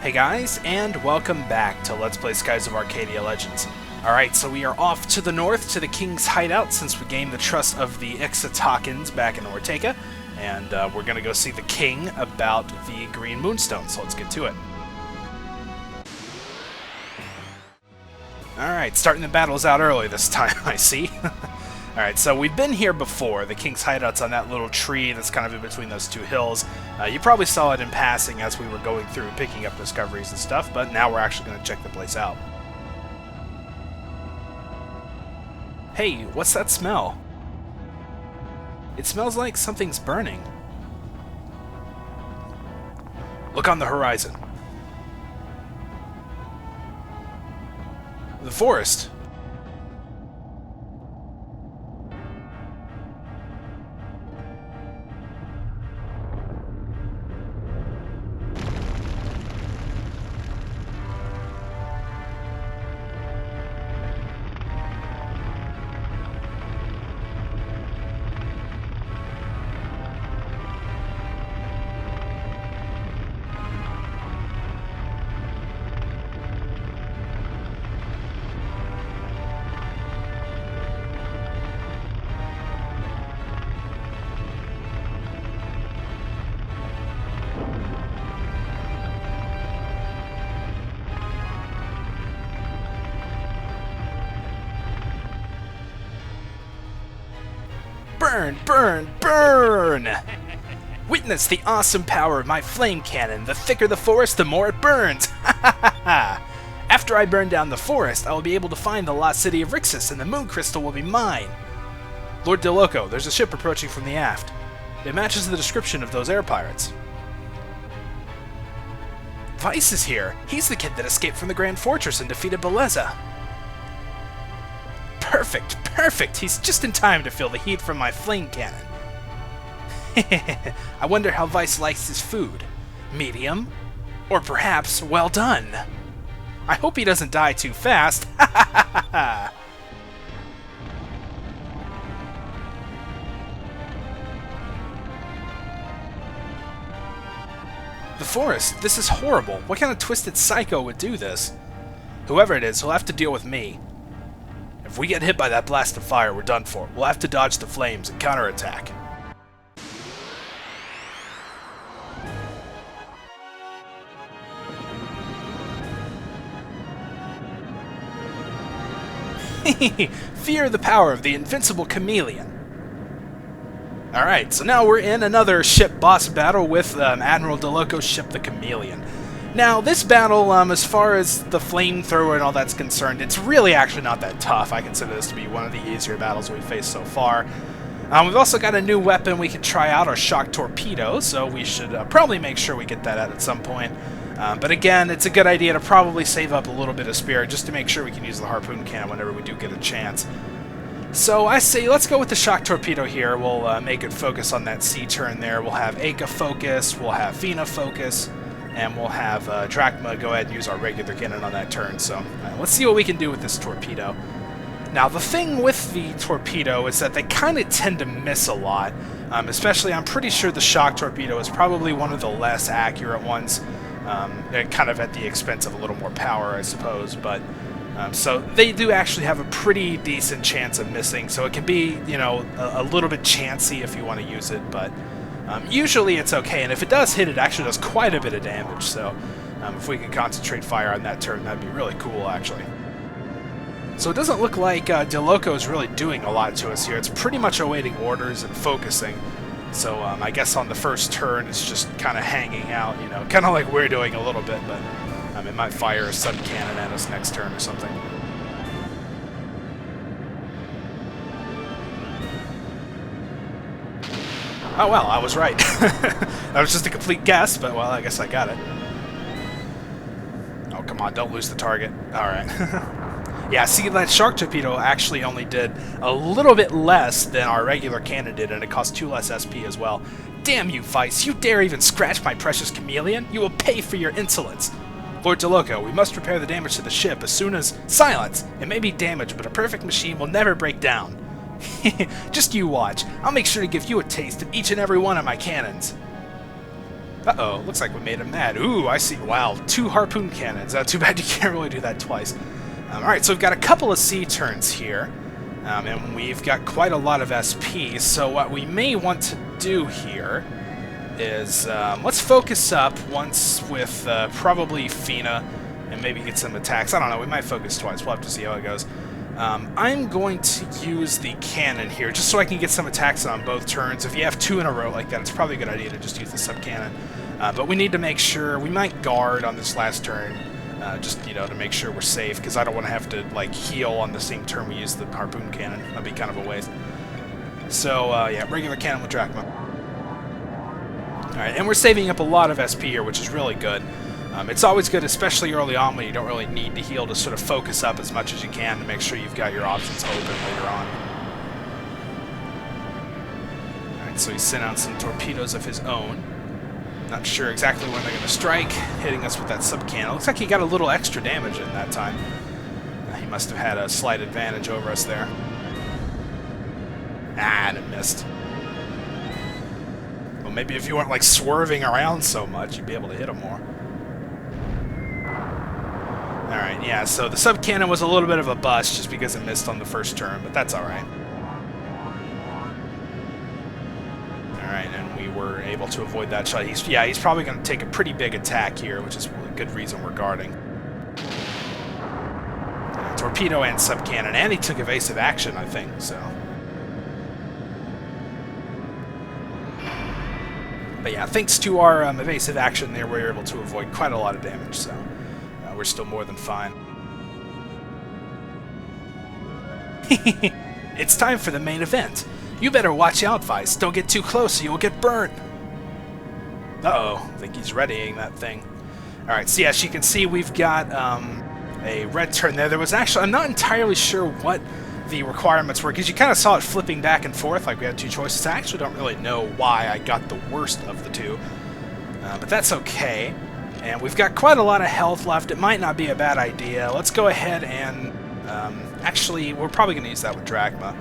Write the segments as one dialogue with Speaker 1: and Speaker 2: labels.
Speaker 1: Hey guys, and welcome back to Let's Play Skies of Arcadia Legends. Alright, so we are off to the north to the King's hideout since we gained the trust of the Ixatakans back in Ortega, and we're going to go see the King about the Green Moonstone, so let's get to it. Alright, starting the battles out early this time, I see. Alright, so we've been here before. The King's hideout's on that little tree that's kind of in between those two hills. You probably saw it in passing as we were going through picking up discoveries and stuff, but now we're actually going to check the place out. Hey, what's that smell? It smells like something's burning. Look on the horizon. The forest. Burn, burn, burn! Witness the awesome power of my flame cannon. The thicker the forest, the more it burns. After I burn down the forest, I will be able to find the lost city of Rixus, and the moon crystal will be mine. Lord DeLoco, there's a ship approaching from the aft. It matches the description of those air pirates. Vice is here. He's the kid that escaped from the Grand Fortress and defeated Beleza. Perfect, perfect! He's just in time to feel the heat from my flame cannon. I wonder how Vice likes his food. Medium? Or perhaps well done? I hope he doesn't die too fast. The forest, this is horrible. What kind of twisted psycho would do this? Whoever it is, he'll have to deal with me. If we get hit by that blast of fire, we're done for. We'll have to dodge the flames and counterattack. Fear the power of the invincible chameleon. Alright, so now we're in another ship boss battle with Admiral DeLoco's ship, the Chameleon. Now, this battle, as far as the flamethrower and all that's concerned, it's really actually not that tough. I consider this to be one of the easier battles we've faced so far. We've also got a new weapon we can try out, our shock torpedo, so we should probably make sure we get that out at some point. But again, it's a good idea to probably save up a little bit of spirit just to make sure we can use the harpoon cannon whenever we do get a chance. So I say let's go with the shock torpedo here. We'll make it focus on that C turn there. We'll have Aka focus, we'll have Fina focus, and we'll have Drachma go ahead and use our regular cannon on that turn. So let's see what we can do with this torpedo. Now the thing with the torpedo is that they kind of tend to miss a lot. Especially, I'm pretty sure the shock torpedo is probably one of the less accurate ones. Kind of at the expense of a little more power, I suppose. But so they do actually have a pretty decent chance of missing. So it can be, you know, a little bit chancy if you want to use it, but usually it's okay, and if it does hit, it actually does quite a bit of damage, so if we can concentrate fire on that turn, that'd be really cool, actually. So it doesn't look like DeLoco is really doing a lot to us here. It's pretty much awaiting orders and focusing, so I guess on the first turn it's just kind of hanging out, you know, kind of like we're doing a little bit, but it might fire a sudden cannon at us next turn or something. Oh, well, I was right. That was just a complete guess, but, well, I guess I got it. Oh, come on, don't lose the target. Alright. Yeah, see, that shock torpedo actually only did a little bit less than our regular cannon did, and it cost 2 less SP as well. Damn you, Vice! You dare even scratch my precious chameleon? You will pay for your insolence! Lord DeLoco, we must repair the damage to the ship as soon as... Silence! It may be damaged, but a perfect machine will never break down. Just you watch. I'll make sure to give you a taste of each and every one of my cannons. Uh-oh, looks like we made him mad. Ooh, I see. Wow, 2 harpoon cannons. Too bad you can't really do that twice. Alright, so we've got a couple of sea turns here. And we've got quite a lot of SP, so what we may want to do here is let's focus up once with probably Fina and maybe get some attacks. I don't know, we might focus twice. We'll have to see how it goes. I'm going to use the cannon here just so I can get some attacks on both turns. If you have 2 in a row like that, it's probably a good idea to just use the sub-cannon. But we need to make sure, we might guard on this last turn, just, you know, to make sure we're safe, because I don't want to have to, like, heal on the same turn we use the harpoon cannon. That'd be kind of a waste. So, yeah, regular cannon with Drachma. Alright, and we're saving up a lot of SP here, which is really good. It's always good, especially early on when you don't really need to heal, to sort of focus up as much as you can to make sure you've got your options open later on. Alright, so he sent out some torpedoes of his own. Not sure exactly when they're going to strike, hitting us with that sub-cannon. Looks like he got a little extra damage in that time. He must have had a slight advantage over us there. Ah, and it missed. Well, maybe if you weren't, like, swerving around so much, you'd be able to hit him more. Alright, yeah, so the sub-cannon was a little bit of a bust just because it missed on the first turn, but that's alright. Alright, and we were able to avoid that shot. He's probably going to take a pretty big attack here, which is a good reason we're guarding. Torpedo and sub-cannon, and he took evasive action, I think, so... But yeah, thanks to our evasive action there, we were able to avoid quite a lot of damage, so... we're still more than fine. It's time for the main event. You better watch out, Vice. Don't get too close or you'll get burnt. Uh-oh. I think he's readying that thing. Alright, so yeah, as you can see, we've got a red turn there. There was actually... I'm not entirely sure what the requirements were, because you kind of saw it flipping back and forth, like we had 2 choices. I actually don't really know why I got the worst of the 2. But that's okay. And we've got quite a lot of health left. It might not be a bad idea. Let's go ahead and... actually, we're probably going to use that with Drachma.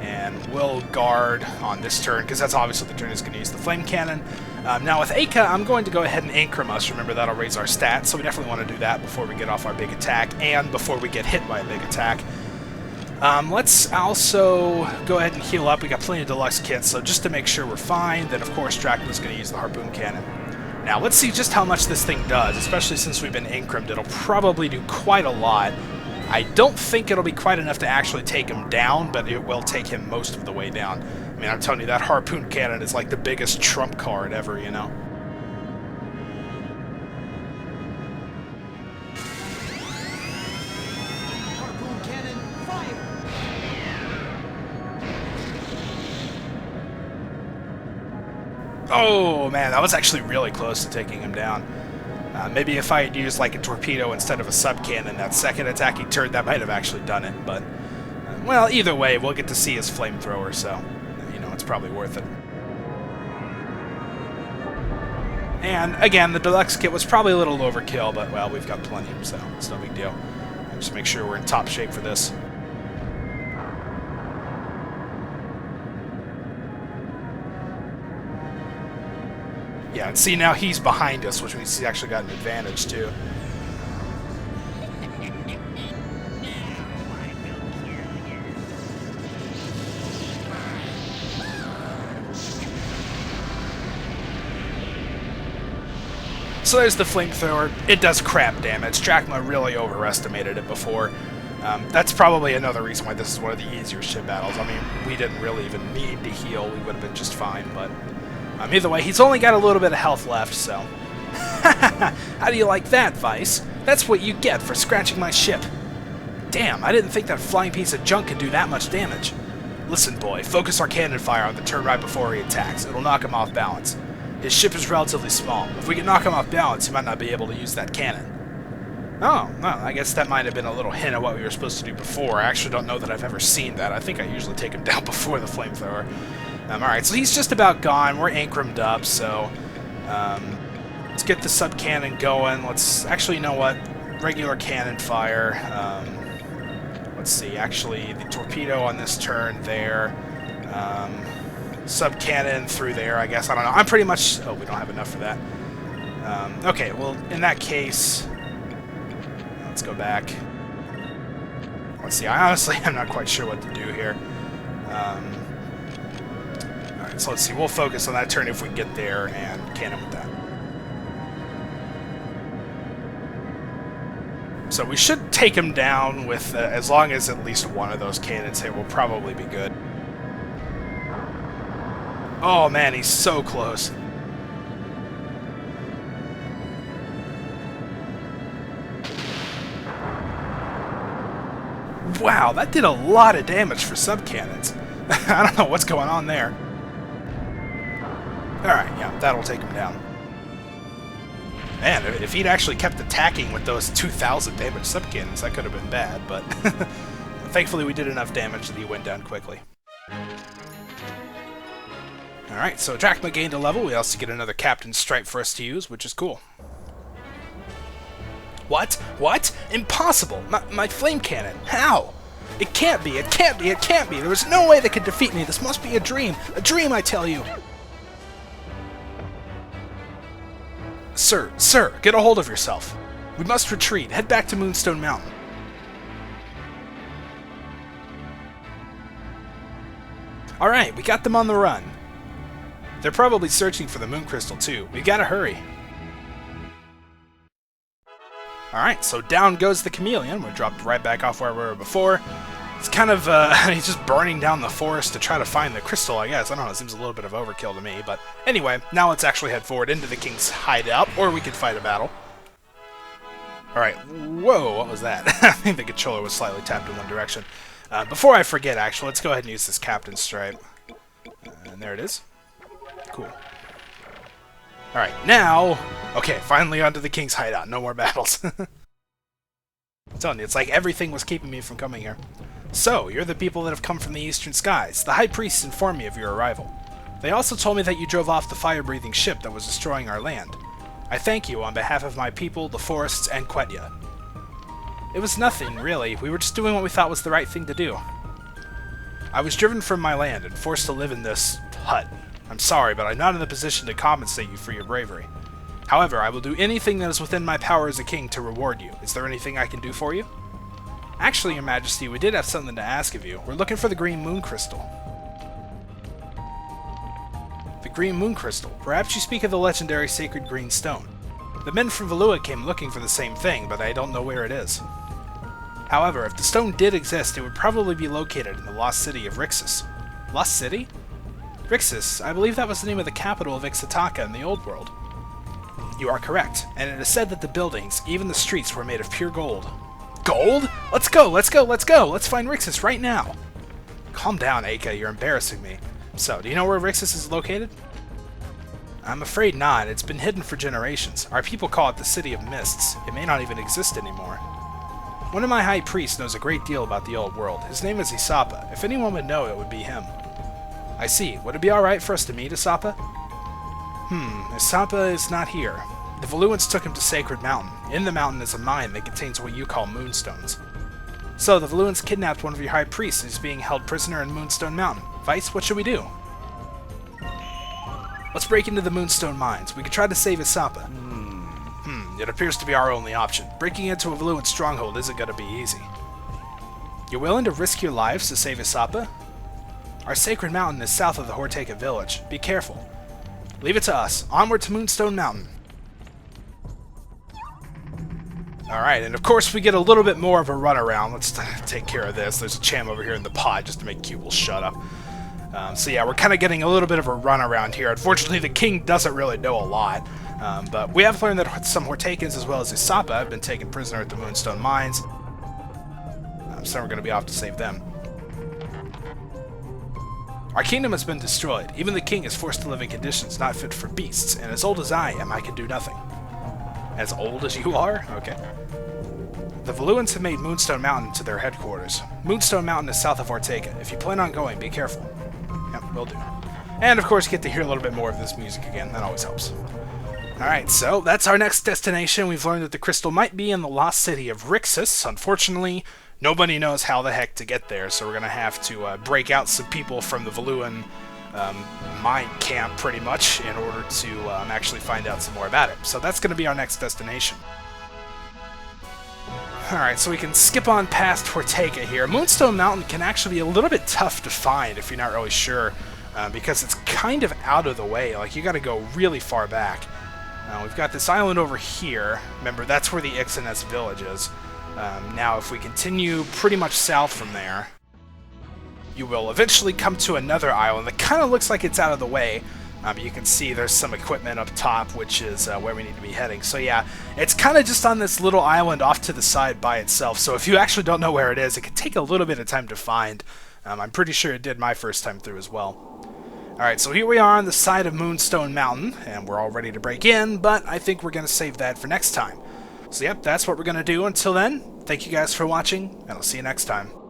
Speaker 1: And we'll guard on this turn, because that's obviously the turn he's going to use the flame cannon. Now with Aka, I'm going to go ahead and increment us. Remember, that'll raise our stats, so we definitely want to do that before we get off our big attack, and before we get hit by a big attack. Let's also go ahead and heal up. We got plenty of deluxe kits, so just to make sure we're fine, then of course Drachma's going to use the harpoon cannon. Now, let's see just how much this thing does, especially since we've been incremented. It'll probably do quite a lot. I don't think it'll be quite enough to actually take him down, but it will take him most of the way down. I mean, I'm telling you, that harpoon cannon is like the biggest trump card ever, you know?
Speaker 2: Harpoon cannon, fire!
Speaker 1: Oh, man, that was actually really close to taking him down. Maybe if I had used, like, a torpedo instead of a sub-cannon, that second attacking turn, that might have actually done it, but... well, either way, we'll get to see his flamethrower, so, you know, it's probably worth it. And, again, the deluxe kit was probably a little overkill, but, well, we've got plenty, so it's no big deal. Just make sure we're in top shape for this. Yeah, and see, now he's behind us, which means he's actually got an advantage, too. So there's the flamethrower. It does crap damage. Drachma really overestimated it before. That's probably another reason why this is one of the easier ship battles. I mean, we didn't really even need to heal. We would have been just fine, but... either way, he's only got a little bit of health left, so... How do you like that, Vice? That's what you get for scratching my ship. Damn, I didn't think that flying piece of junk could do that much damage. Listen, boy, focus our cannon fire on the turn right before he attacks. It'll knock him off balance. His ship is relatively small. If we can knock him off balance, he might not be able to use that cannon. Oh, well, I guess that might have been a little hint of what we were supposed to do before. I actually don't know that I've ever seen that. I think I usually take him down before the flamethrower. Alright, so he's just about gone. We're anchored up, so let's get the sub-cannon going. Let's, actually, you know what? Regular cannon fire. Let's see, actually, the torpedo on this turn there. sub-cannon through there, I guess. I don't know. I'm pretty much... Oh, we don't have enough for that. Okay, well, in that case... Let's go back. Let's see. I honestly am not quite sure what to do here. Alright, so let's see. We'll focus on that turn if we can get there and cannon with that. So we should take him down with, as long as at least one of those cannons hit, we'll probably be good. Oh man, he's so close. Wow, that did a lot of damage for sub-cannons. I don't know what's going on there. Alright, yeah, that'll take him down. Man, if he'd actually kept attacking with those 2,000 damage sub-cannons, that could have been bad, but thankfully we did enough damage that he went down quickly. Alright, so Drachma gained a level. We also get another Captain's Stripe for us to use, which is cool. What? What? Impossible! My flame cannon! How? It can't be! It can't be! It can't be! There was no way they could defeat me! This must be a dream! A dream, I tell you! Sir, get a hold of yourself. We must retreat. Head back to Moonstone Mountain. Alright, we got them on the run. They're probably searching for the Moon Crystal too. We gotta hurry. Alright, so down goes the Chameleon. We're dropped right back off where we were before. It's kind of, he's just burning down the forest to try to find the crystal, I guess. I don't know, it seems a little bit of overkill to me, but anyway, now let's actually head forward into the King's hideout, or we could fight a battle. Alright, whoa, what was that? I think the controller was slightly tapped in one direction. Before I forget, actually, let's go ahead and use this Captain's Stripe. And there it is. Cool. Alright, now... Okay, finally onto the King's hideout. No more battles. I'm telling you, it's like everything was keeping me from coming here. So, you're the people that have come from the eastern skies. The High Priest informed me of your arrival. They also told me that you drove off the fire-breathing ship that was destroying our land. I thank you on behalf of my people, the forests, and Quenya. It was nothing, really. We were just doing what we thought was the right thing to do. I was driven from my land and forced to live in this hut. I'm sorry, but I'm not in the position to compensate you for your bravery. However, I will do anything that is within my power as a king to reward you. Is there anything I can do for you? Actually, Your Majesty, we did have something to ask of you. We're looking for the Green Moon Crystal. The Green Moon Crystal. Perhaps you speak of the legendary Sacred Green Stone. The men from Valua came looking for the same thing, but I don't know where it is. However, if the stone did exist, it would probably be located in the lost city of Rixus. Lost City? Rixus, I believe that was the name of the capital of Ixataka in the Old World. You are correct, and it is said that the buildings, even the streets, were made of pure gold. Gold? Let's go, let's go, let's go! Let's find Rixus right now! Calm down, Aka, you're embarrassing me. So, do you know where Rixus is located? I'm afraid not. It's been hidden for generations. Our people call it the City of Mists. It may not even exist anymore. One of my high priests knows a great deal about the old world. His name is Isapa. If anyone would know, it would be him. I see. Would it be alright for us to meet Isapa? Isapa is not here. The Valuans took him to Sacred Mountain. In the mountain is a mine that contains what you call moonstones. So, the Valuans kidnapped one of your high priests and is being held prisoner in Moonstone Mountain. Vice, what should we do? Let's break into the Moonstone mines. We could try to save Isapa. It appears to be our only option. Breaking into a Valuan stronghold isn't going to be easy. You're willing to risk your lives to save Isapa? Our Sacred Mountain is south of the Horteka village. Be careful. Leave it to us. Onward to Moonstone Mountain. Alright, and of course we get a little bit more of a runaround. Let's take care of this. There's a cham over here in the pod just to make Q will shut up. So yeah, we're kind of getting a little bit of a runaround here. Unfortunately, the king doesn't really know a lot. But we have learned that some Hortekans as well as Isapa have been taken prisoner at the Moonstone Mines. So we're going to be off to save them. Our kingdom has been destroyed. Even the king is forced to live in conditions not fit for beasts, and as old as I am, I can do nothing. As old as you are? Okay. The Valuans have made Moonstone Mountain to their headquarters. Moonstone Mountain is south of Horteka. If you plan on going, be careful. Yep, will do. And of course, get to hear a little bit more of this music again. That always helps. Alright, so that's our next destination. We've learned that the crystal might be in the lost city of Rixus. Unfortunately, nobody knows how the heck to get there, so we're going to have to break out some people from the Valuan mine camp pretty much in order to actually find out some more about it. So that's going to be our next destination. Alright, so we can skip on past Ortega here. Moonstone Mountain can actually be a little bit tough to find if you're not really sure, because it's kind of out of the way. Like, you got to go really far back. We've got this island over here. Remember, that's where the Ixones village is. Now, if we continue pretty much south from there, you will eventually come to another island that kind of looks like it's out of the way. You can see there's some equipment up top, which is where we need to be heading. So yeah, it's kind of just on this little island off to the side by itself. So if you actually don't know where it is, it can take a little bit of time to find. I'm pretty sure it did my first time through as well. Alright, so here we are on the side of Moonstone Mountain, and we're all ready to break in, but I think we're going to save that for next time. So yep, that's what we're going to do. Until then, thank you guys for watching, and I'll see you next time.